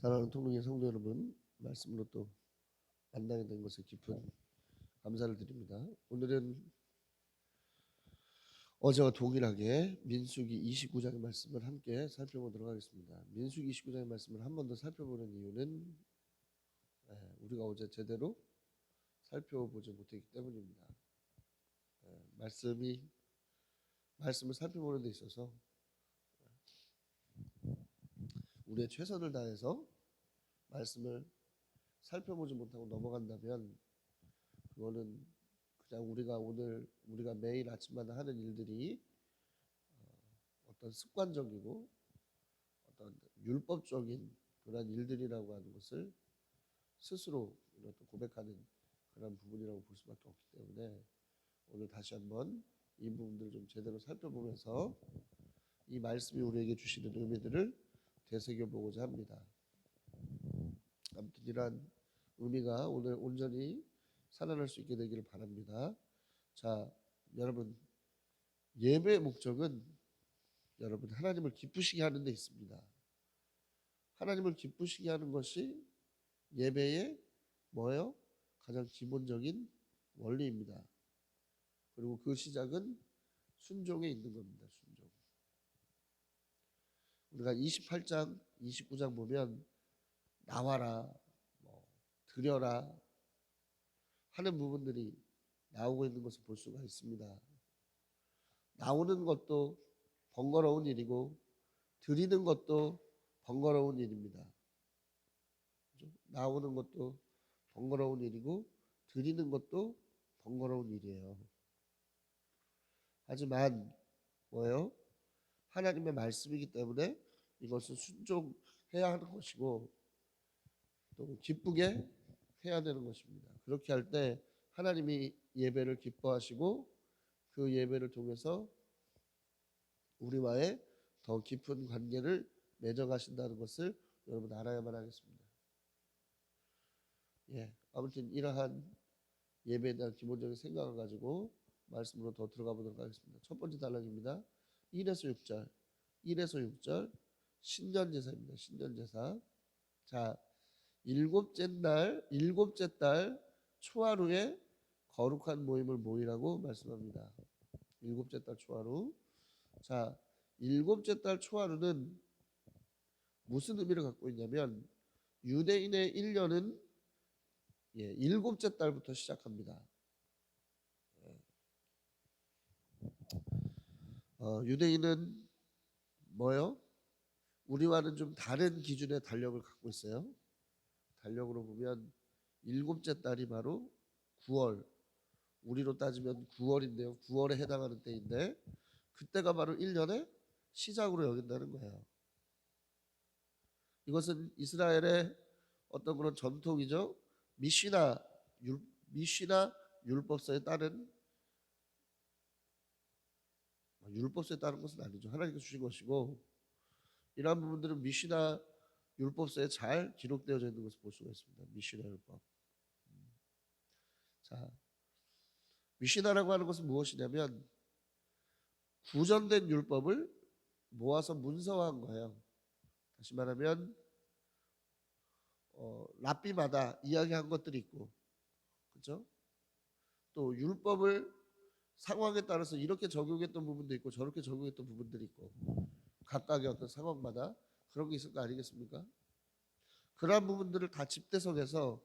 사랑하는 통능의 성도 여러분, 말씀으로 또 만나게 된 것에 깊은 감사를 드립니다. 오늘은 어제와 동일하게 민수기 29장의 말씀을 함께 살펴보도록 하겠습니다. 민수기 29장의 말씀을 한 번 더 살펴보는 이유는 우리가 어제 제대로 살펴보지 못했기 때문입니다. 말씀을 살펴보는 데 있어서 우리의 최선을 다해서 말씀을 살펴보지 못하고 넘어간다면 그거는 그냥 우리가 매일 아침마다 하는 일들이 어떤 습관적이고 어떤 율법적인 그런 일들이라고 하는 것을 스스로 고백하는 그런 부분이라고 볼 수밖에 없기 때문에 오늘 다시 한번 이 부분들을 좀 제대로 살펴보면서 이 말씀이 우리에게 주시는 의미들을 되새겨보고자 합니다. 아무튼 이러한 의미가 오늘 온전히 살아날 수 있게 되기를 바랍니다. 자, 여러분, 예배의 목적은 여러분 하나님을 기쁘시게 하는 데 있습니다. 하나님을 기쁘시게 하는 것이 예배의 뭐예요? 가장 기본적인 원리입니다. 그리고 그 시작은 순종에 있는 겁니다. 순종. 우리가 28장, 29장 보면 나와라, 드려라 하는 부분들이 나오고 있는 것을 볼 수가 있습니다. 나오는 것도 번거로운 일이고 드리는 것도 번거로운 일입니다. 나오는 것도 번거로운 일이고 드리는 것도 번거로운 일이에요. 하지만 뭐예요? 하나님의 말씀이기 때문에 이것은 순종해야 하는 것이고 또 기쁘게 해야 되는 것입니다. 그렇게 할 때 하나님이 예배를 기뻐하시고 그 예배를 통해서 우리와의 더 깊은 관계를 맺어가신다는 것을 여러분 알아야만 하겠습니다. 아무튼 이러한 예배에 대한 기본적인 생각을 가지고 말씀으로 더 들어가 보도록 하겠습니다. 첫 번째 단락입니다. 1에서 6절 신년제사입니다. 신년제사. 자, 일곱째 달 초하루에 거룩한 모임을 모이라고 말씀합니다. 일곱째 달 초하루. 자, 일곱째 달 초하루는 무슨 의미를 갖고 있냐면 유대인의 1년은 일곱째 달부터 시작합니다. 유대인은 뭐요? 우리와는 좀 다른 기준의 달력을 갖고 있어요. 달력으로 보면 일곱째 달이 바로 9월, 우리로 따지면 9월인데요. 9월에 해당하는 때인데 그때가 바로 1년의 시작으로 여긴다는 거예요. 이것은 이스라엘의 어떤 그런 전통이죠. 미시나 율법서에 따른 율법서에 따른 것은 아니죠. 하나님께서 주신 것이고 이러한 부분들은 미시나 율법서에 잘 기록되어져 있는 것을 볼 수가 있습니다. 미시나 율법. 자, 미시나라고 하는 것은 무엇이냐면 구전된 율법을 모아서 문서화한 거예요. 다시 말하면 랍비마다 이야기한 것들이 있고, 그렇죠? 또 율법을 상황에 따라서 이렇게 적용했던 부분도 있고 저렇게 적용했던 부분들이 있고 각각의 어떤 상황마다 그런 게 있을 거 아니겠습니까? 그러한 부분들을 다 집대성해서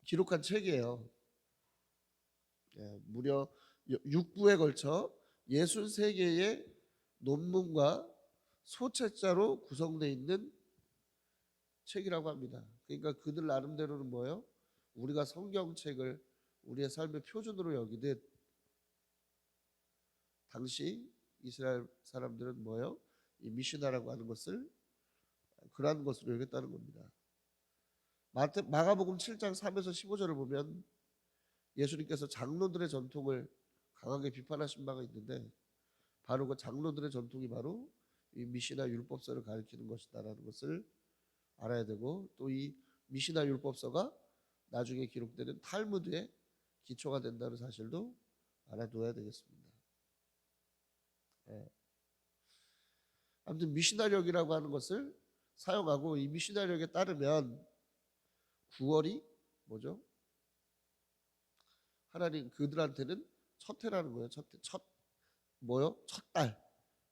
기록한 책이에요. 무려 6부에 걸쳐 63개의 논문과 소책자로 구성되어 있는 책이라고 합니다. 그러니까 그들 나름대로는 뭐예요? 우리가 성경책을 우리의 삶의 표준으로 여기듯 당시 이스라엘 사람들은 뭐예요? 이 미시나라고 하는 것을 그러한 것으로 여겼다는 겁니다. 마가복음 7장 3에서 15절을 보면 예수님께서 장로들의 전통을 강하게 비판하신 바가 있는데 바로 그 장로들의 전통이 바로 이 미시나 율법서를 가리키는 것이다라는 것을 알아야 되고 또 이 미시나 율법서가 나중에 기록되는 탈무드의 기초가 된다는 사실도 알아둬야 되겠습니다. 아무튼 미시나력이라고 하는 것을 사용하고 이 미시나리에게 따르면 9월이 뭐죠? 하나님 그들한테는 첫 해라는 거예요. 첫 뭐요? 첫 달.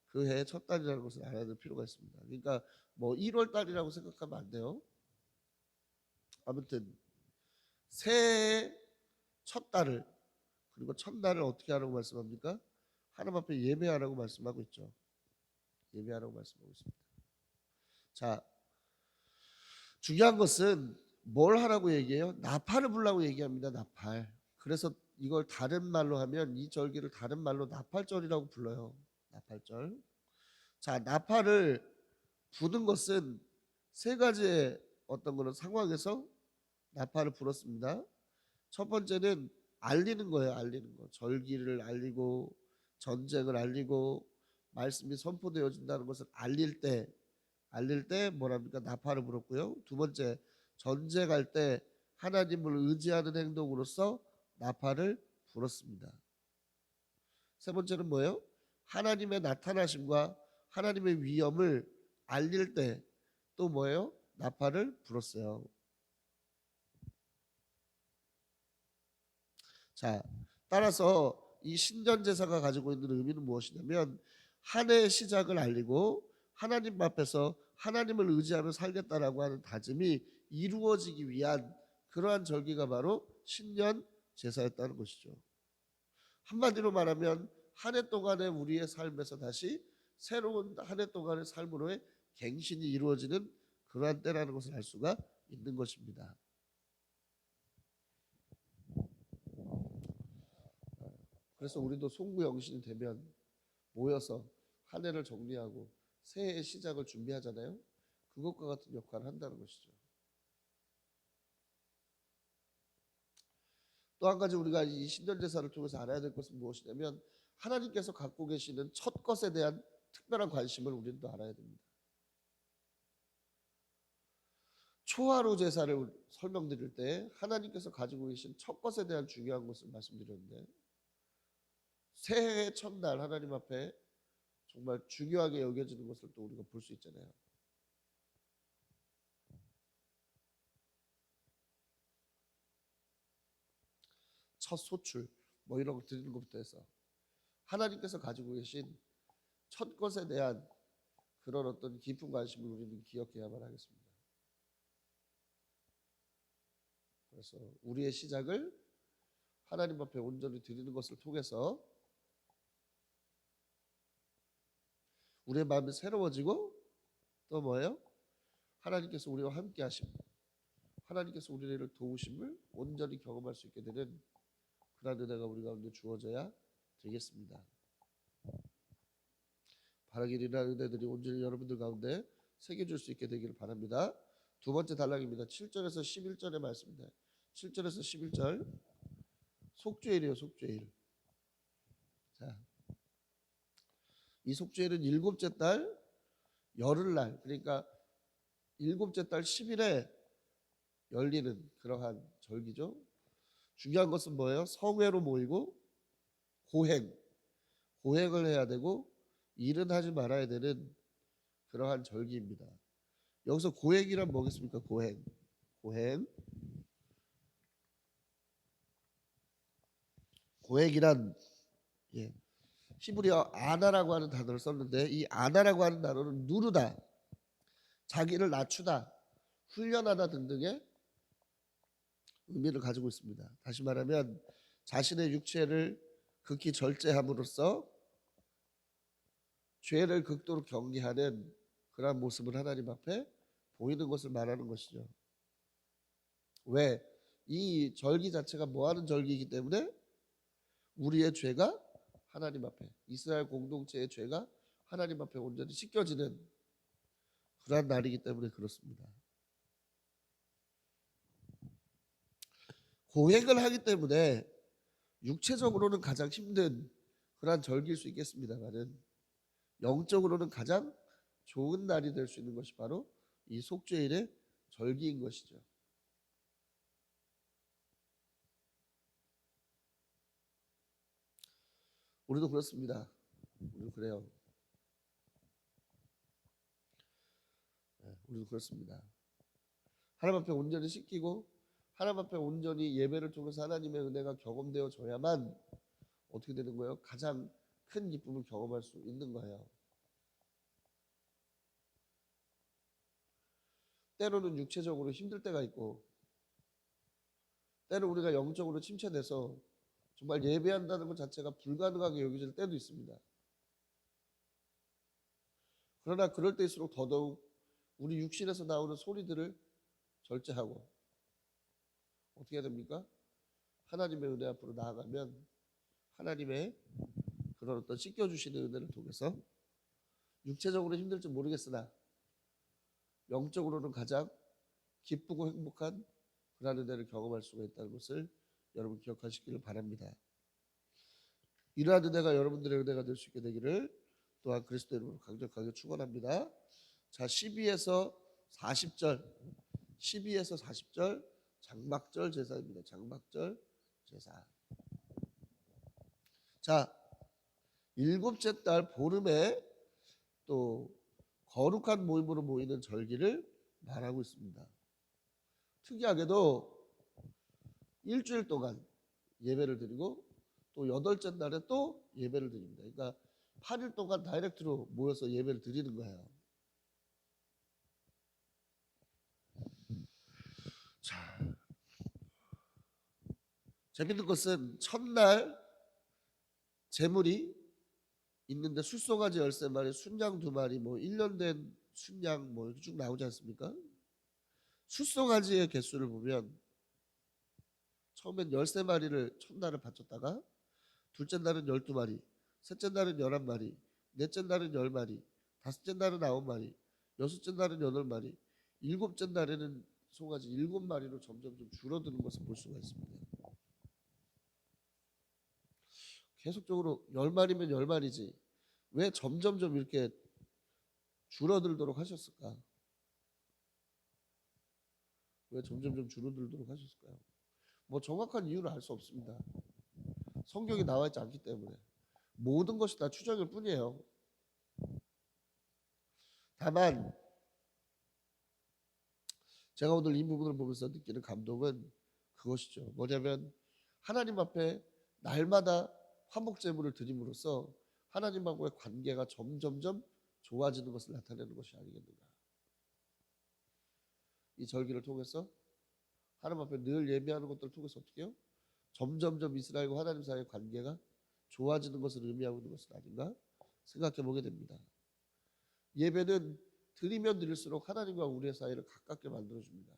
그 해의 첫 달이라는 것을 알아야 될 필요가 있습니다. 그러니까 뭐 1월 달이라고 생각하면 안 돼요. 아무튼 새해의 첫 달을 그리고 첫날을 어떻게 하라고 말씀합니까? 하나님 앞에 예배하라고 말씀하고 있죠. 예배하라고 말씀하고 있습니다. 자, 중요한 것은 뭘 하라고 얘기해요? 나팔을 불라고 얘기합니다. 나팔. 그래서 이걸 다른 말로 하면 이 절기를 다른 말로 나팔절이라고 불러요. 나팔절. 자, 나팔을 부는 것은 세 가지의 어떤 그런 상황에서 나팔을 불었습니다. 첫 번째는 알리는 거예요. 알리는 거. 절기를 알리고 전쟁을 알리고 말씀이 선포되어진다는 것을 알릴 때 뭐랍니까? 나팔을 불었고요. 두 번째, 전쟁할 때 하나님을 의지하는 행동으로서 나팔을 불었습니다. 세 번째는 뭐예요? 하나님의 나타나심과 하나님의 위엄을 알릴 때 또 뭐예요? 나팔을 불었어요. 자, 따라서 이 신전 제사가 가지고 있는 의미는 무엇이냐면 한 해의 시작을 알리고 하나님 앞에서 하나님을 의지하며 살겠다라고 하는 다짐이 이루어지기 위한 그러한 절기가 바로 신년 제사였다는 것이죠. 한마디로 말하면 한 해 동안의 우리의 삶에서 다시 새로운 한 해 동안의 삶으로의 갱신이 이루어지는 그러한 때라는 것을 알 수가 있는 것입니다. 그래서 우리도 송구영신이 되면 모여서 한 해를 정리하고 새해의 시작을 준비하잖아요. 그것과 같은 역할을 한다는 것이죠. 또 한 가지 우리가 이 신년제사를 통해서 알아야 될 것은 무엇이냐면 하나님께서 갖고 계시는 첫 것에 대한 특별한 관심을 우리는 또 알아야 됩니다. 초하루 제사를 설명드릴 때 하나님께서 가지고 계신 첫 것에 대한 중요한 것을 말씀드렸는데 새해의 첫날 하나님 앞에 정말 중요하게 여겨지는 것을 또 우리가 볼 수 있잖아요. 첫 소출 뭐 이런 거 드리는 것부터 해서 하나님께서 가지고 계신 첫 것에 대한 그런 어떤 깊은 관심을 우리는 기억해야만 하겠습니다. 그래서 우리의 시작을 하나님 앞에 온전히 드리는 것을 통해서 우리의 마음이 새로워지고 또 뭐예요? 하나님께서 우리와 함께 하심, 하나님께서 우리를 도우심을 온전히 경험할 수 있게 되는 그런 은혜가 우리 가운데 주어져야 되겠습니다. 바라길 이러한 은혜들이 온전히 여러분들 가운데 새겨질 수 있게 되기를 바랍니다. 두 번째 단락입니다. 7절에서 11절의 말씀입니다. 7절에서 11절 속죄일이에요. 속죄일. 자, 이 속죄일은 일곱째 달 열흘날, 그러니까 일곱째 달 10일에 열리는 그러한 절기죠. 중요한 것은 뭐예요? 성회로 모이고 고행을 해야 되고 일은 하지 말아야 되는 그러한 절기입니다. 여기서 고행이란 뭐겠습니까? 고행이란 히브리어 아나라고 하는 단어를 썼는데 이 아나라고 하는 단어는 누르다, 자기를 낮추다, 훈련하다 등등의 의미를 가지고 있습니다. 다시 말하면 자신의 육체를 극히 절제함으로써 죄를 극도로 경계하는 그러한 모습을 하나님 앞에 보이는 것을 말하는 것이죠. 왜? 이 절기 자체가 뭐하는 절기이기 때문에 우리의 죄가 하나님 앞에, 이스라엘 공동체의 죄가 하나님 앞에 온전히 씻겨지는 그러한 날이기 때문에 그렇습니다. 고행을 하기 때문에 육체적으로는 가장 힘든 그러한 절기일 수 있겠습니다만은 영적으로는 가장 좋은 날이 될 수 있는 것이 바로 이 속죄일의 절기인 것이죠. 우리도 그렇습니다. 우리도 그래요. 우리도 그렇습니다. 하나님 앞에 온전히 씻기고 하나님 앞에 온전히 예배를 통해서 하나님의 은혜가 경험되어져야만 어떻게 되는 거예요? 가장 큰 기쁨을 경험할 수 있는 거예요. 때로는 육체적으로 힘들 때가 있고 때로 우리가 영적으로 침체돼서 정말 예배한다는 것 자체가 불가능하게 여겨질 때도 있습니다. 그러나 그럴 때일수록 더더욱 우리 육신에서 나오는 소리들을 절제하고 어떻게 해야 됩니까? 하나님의 은혜 앞으로 나아가면 하나님의 그런 어떤 씻겨주시는 은혜를 통해서 육체적으로 힘들지 모르겠으나 영적으로는 가장 기쁘고 행복한 그런 은혜를 경험할 수가 있다는 것을 여러분 기억하시기를 바랍니다. 이러한 은혜가 여러분들의 은혜가 될 수 있게 되기를 또한 그리스도 이름으로 강력하게 축원합니다. 자, 12에서 40절 12에서 40절 장막절 제사입니다. 장막절 제사. 자, 일곱째 달 보름에 또 거룩한 모임으로 모이는 절기를 말하고 있습니다. 특이하게도 일주일 동안 예배를 드리고 또 여덟째 날에 또 예배를 드립니다. 그러니까 8일 동안 다이렉트로 모여서 예배를 드리는 거예요. 자, 재밌는 것은 첫날 제물이 있는데 숫송아지 13마리, 순양 2마리, 뭐 1년 된 순양 뭐 이렇게 쭉 나오지 않습니까? 숫송아지의 개수를 보면 처음엔 13마리를 첫날을 바쳤다가 둘째 날은 12마리, 셋째 날은 11마리, 넷째 날은 10마리, 다섯째 날은 9마리, 여섯째 날은 8마리, 일곱째 날에는 송아지 7마리로 점점 좀 줄어드는 것을 볼 수가 있습니다. 계속적으로 10마리면 10마리지 왜 점점점 이렇게 줄어들도록 하셨을까? 왜 점점점 줄어들도록 하셨을까요? 뭐 정확한 이유를 알 수 없습니다. 성경에 나와 있지 않기 때문에 모든 것이 다 추정일 뿐이에요. 다만 제가 오늘 이 부분을 보면서 느끼는 감동은 그것이죠. 뭐냐면 하나님 앞에 날마다 화목 제물을 드림으로써 하나님하고의 관계가 점점점 좋아지는 것을 나타내는 것이 아니겠는가. 이 절기를 통해서 하나님 앞에 늘 예배하는 것들을 통해서 어떻게 해요? 점점점 이스라엘과 하나님 사이의 관계가 좋아지는 것을 의미하고 있는 것은 아닌가 생각해 보게 됩니다. 예배는 드리면 드릴수록 하나님과 우리의 사이를 가깝게 만들어줍니다.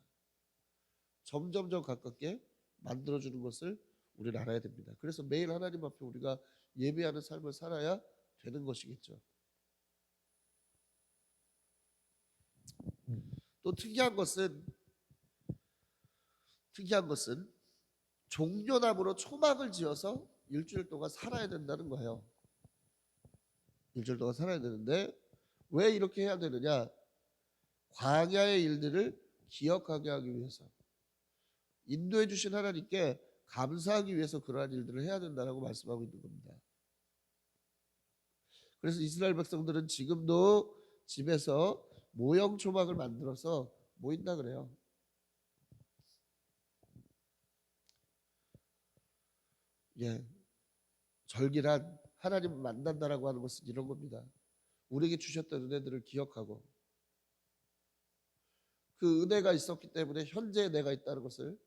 점점점 가깝게 만들어주는 것을 우리는 알아야 됩니다. 그래서 매일 하나님 앞에 우리가 예배하는 삶을 살아야 되는 것이겠죠. 또 특이한 것은 종려나무로 초막을 지어서 일주일 동안 살아야 된다는 거예요. 일주일 동안 살아야 되는데 왜 이렇게 해야 되느냐? 광야의 일들을 기억하게 하기 위해서, 인도해 주신 하나님께 감사하기 위해서 그러한 일들을 해야 된다고 말씀하고 있는 겁니다. 그래서 이스라엘 백성들은 지금도 집에서 모형 초막을 만들어서 모인다 그래요. 예, 절기란 하나님을 만난다라고 하는 것은 이런 겁니다. 우리에게 주셨던 은혜들을 기억하고 그 은혜가 있었기 때문에 현재 내가 있다는 것을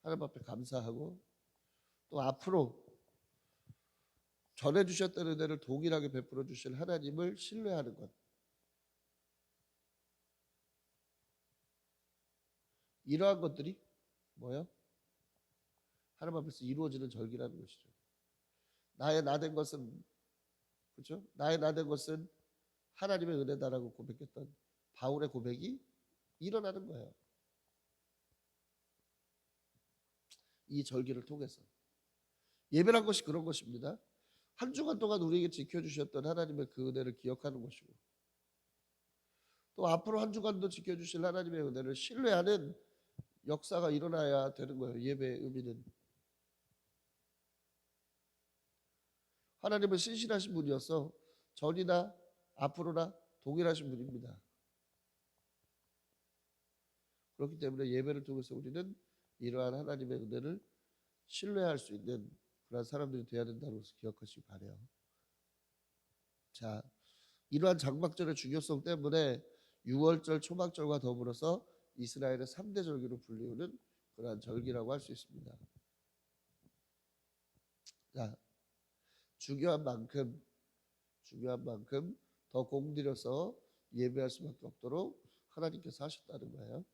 하나님 앞에 감사하고 또 앞으로 전해주셨던 은혜를 동일하게 베풀어 주실 하나님을 신뢰하는 것. 이러한 것들이 뭐예요? 하나님 앞에서 이루어지는 절기라는 것이죠. 나의 나된 것은, 그렇죠? 나의 나된 것은 하나님의 은혜다라고 고백했던 바울의 고백이 일어나는 거예요. 이 절기를 통해서. 예배란 것이 그런 것입니다. 한 주간 동안 우리에게 지켜주셨던 하나님의 그 은혜를 기억하는 것이고 또 앞으로 한 주간도 지켜주실 하나님의 은혜를 신뢰하는 역사가 일어나야 되는 거예요. 예배의 의미는. 하나님은 신실하신 분이어서 전이나 앞으로나 동일하신 분입니다. 그렇기 때문에 예배를 통해서 우리는 이러한 하나님의 은혜를 신뢰할 수 있는 그런 사람들이 되어야 된다는 것을 기억하시기 바라요. 자, 이러한 장막절의 중요성 때문에 유월절, 초막절과 더불어서 이스라엘의 3대 절기로 불리우는 그러한 절기라고 할 수 있습니다. 자, 중요한 만큼 더 공들여서 예배할 수밖에 없도록 하나님께서 하셨다는 거예요.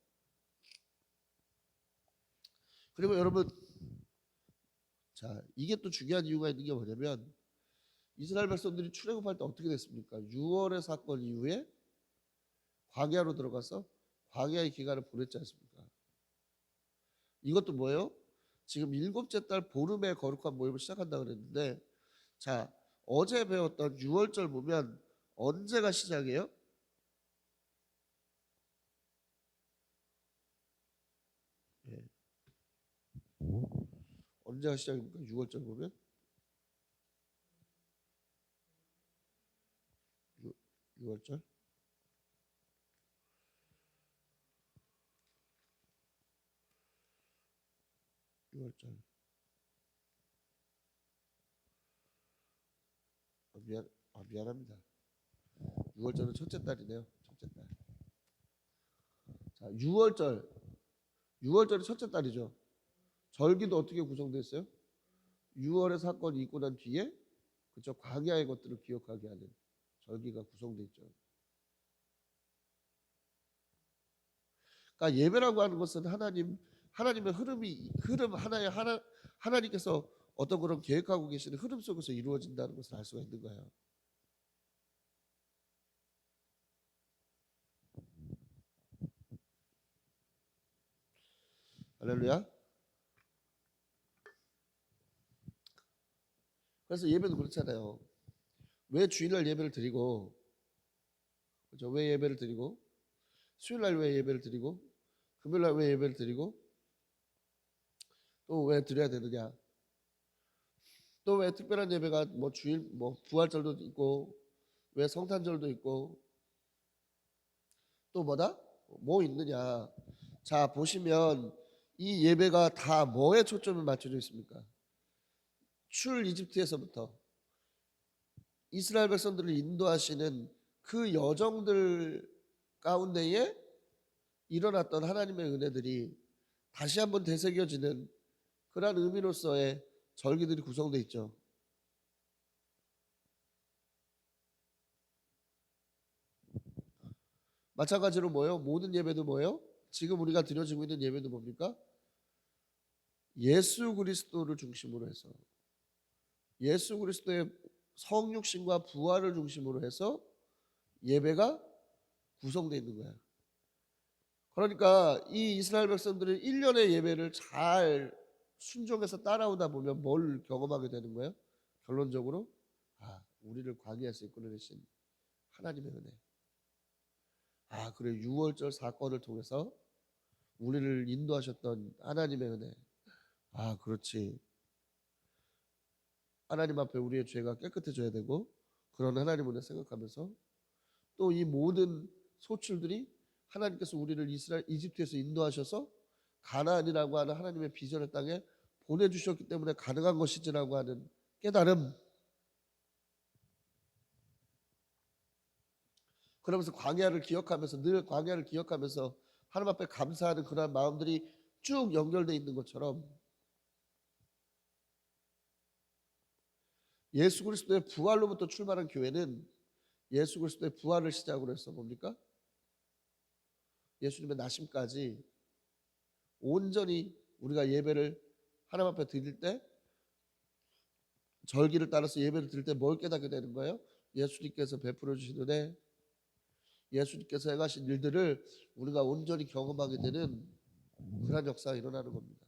그리고 여러분, 자, 이게 또 중요한 이유가 있는 게 뭐냐면 이스라엘 백성들이 출애굽할 때 어떻게 됐습니까? 6월의 사건 이후에 광야로 들어가서 광야의 기간을 보냈지 않습니까? 이것도 뭐예요? 지금 일곱째 달 보름에 거룩한 모임을 시작한다 그랬는데, 자, 어제 배웠던 6월절 보면 언제가 시작이에요? 예. 언제가 시작입니까? 6월절 보면 6월절 6월절 미안합니다. 6월절은 첫째 달이네요. 첫째 달. 자, 6월절이 첫째 달이죠. 절기도 어떻게 구성됐어요? 6월의 사건이 있고 난 뒤에 그쵸 광야의 것들을 기억하게 하는 절기가 구성되어 있죠. 그러니까 예배라고 하는 것은 하나님의 흐름 하나님께서 어떤 그런 계획하고 계시는 흐름 속에서 이루어진다는 것을 알 수가 있는 거예요. 할렐루야. 그래서 예배도 그렇잖아요. 왜 주일날 예배를 드리고, 그렇죠? 왜 예배를 드리고, 수요일날 왜 예배를 드리고, 금요일날 왜 예배를 드리고, 또 왜 드려야 되느냐? 또 왜 특별한 예배가 뭐 주일, 뭐 부활절도 있고, 왜 성탄절도 있고, 또 뭐다? 뭐 있느냐? 자, 보시면 이 예배가 다 뭐에 초점을 맞춰져 있습니까? 출 이집트에서부터 이스라엘 백성들을 인도하시는 그 여정들 가운데에 일어났던 하나님의 은혜들이 다시 한번 되새겨지는 그러한 의미로서의 절기들이 구성되어 있죠. 마찬가지로 뭐예요? 모든 예배도 뭐예요? 지금 우리가 드려지고 있는 예배도 뭡니까? 예수 그리스도를 중심으로 해서 예수 그리스도의 성육신과 부활을 중심으로 해서 예배가 구성되어 있는 거야. 그러니까 이 이스라엘 백성들은 1년의 예배를 잘 순종해서 따라오다 보면 뭘 경험하게 되는 거예요? 결론적으로 우리를 광야에서 이끌어내신 하나님의 은혜. 그래 6월절 사건을 통해서 우리를 인도하셨던 하나님의 은혜. 그렇지. 하나님 앞에 우리의 죄가 깨끗해져야 되고 그런 하나님 은혜 생각하면서 또 이 모든 소출들이 하나님께서 우리를 이집트에서 인도하셔서 가나안이라고 하는 하나님의 비전의 땅에 보내주셨기 때문에 가능한 것이지라고 하는 깨달음. 그러면서 광야를 기억하면서 늘 광야를 기억하면서 하나님 앞에 감사하는 그러한 마음들이 쭉 연결되어 있는 것처럼 예수 그리스도의 부활로부터 출발한 교회는 예수 그리스도의 부활을 시작으로 해서 뭡니까? 예수님의 나심까지 온전히 우리가 예배를 하나님 앞에 드릴 때 절기를 따라서 예배를 드릴 때 뭘 깨닫게 되는 거예요? 예수님께서 베풀어 주신 은혜, 예수님께서 행하신 일들을 우리가 온전히 경험하게 되는 그런 역사가 일어나는 겁니다.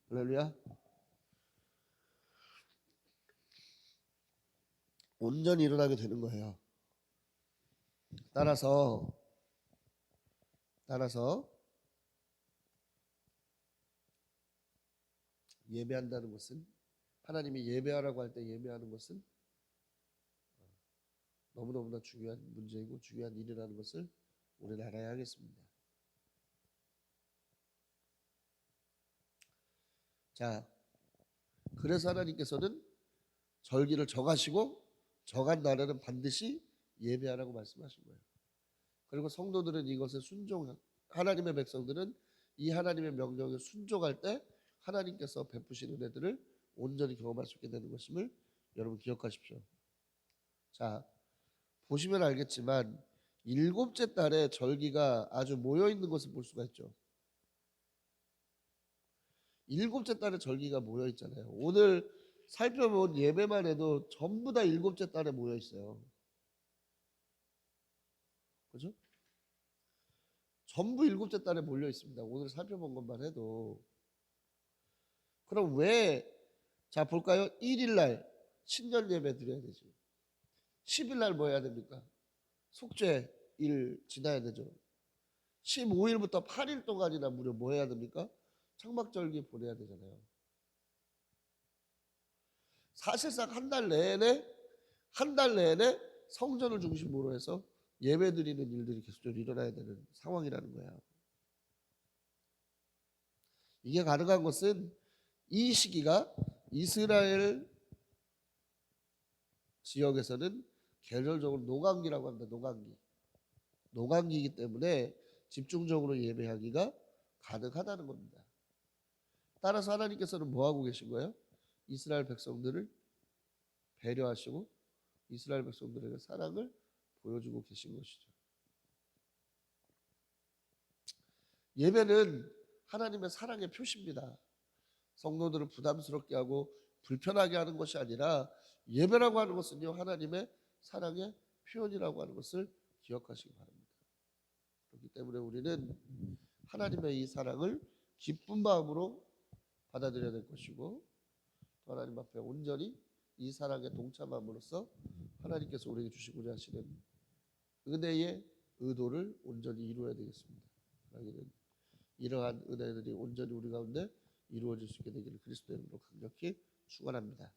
할렐루야. 온전히 일어나게 되는 거예요. 따라서 예배한다는 것은 하나님이 예배하라고 할 때 예배하는 것은 너무너무나 중요한 문제이고 중요한 일이라는 것을 우리는 알아야 하겠습니다. 자, 그래서 하나님께서는 절기를 정하시고 정한 날에는 반드시 예배하라고 말씀하신 거예요. 그리고 성도들은 이것에 하나님의 백성들은 이 하나님의 명령에 순종할 때 하나님께서 베푸시는 은혜들을 온전히 경험할 수 있게 되는 것임을 여러분 기억하십시오. 자, 보시면 알겠지만 일곱째 달에 절기가 아주 모여 있는 것을 볼 수가 있죠. 일곱째 달에 절기가 모여 있잖아요. 오늘 살펴본 예배만 해도 전부 다 일곱째 달에 모여 있어요. 그죠? 전부 일곱째 달에 몰려 있습니다. 오늘 살펴본 것만 해도. 그럼 자 볼까요? 1일 날 신년 예배 드려야 되지. 10일 날 뭐 해야 됩니까? 속죄일 지나야 되죠. 15일부터 8일 동안이나 무려 뭐 해야 됩니까? 창막절기 보내야 되잖아요. 사실상 한 달 내내 성전을 중심으로 해서 예배 드리는 일들이 계속적으로 일어나야 되는 상황이라는 거야. 이게 가능한 것은 이 시기가 이스라엘 지역에서는 계절적으로 노강기라고 합니다. 노강기이기 때문에 집중적으로 예배하기가 가능하다는 겁니다. 따라서 하나님께서는 뭐 하고 계신 거예요? 이스라엘 백성들을 배려하시고 이스라엘 백성들에게 사랑을 보여주고 계신 것이죠. 예배는 하나님의 사랑의 표시입니다. 성도들을 부담스럽게 하고 불편하게 하는 것이 아니라 예배라고 하는 것은요 하나님의 사랑의 표현이라고 하는 것을 기억하시기 바랍니다. 그렇기 때문에 우리는 하나님의 이 사랑을 기쁜 마음으로 받아들여야 될 것이고 또 하나님 앞에 온전히 이 사랑에 동참함으로써 하나님께서 우리에게 주시고자 하시는 은혜의 의도를 온전히 이루어야 되겠습니다. 이러한 은혜들이 온전히 우리 가운데 이루어질 수 있게 되기를 그리스도의 이름으로 강력히 축원합니다.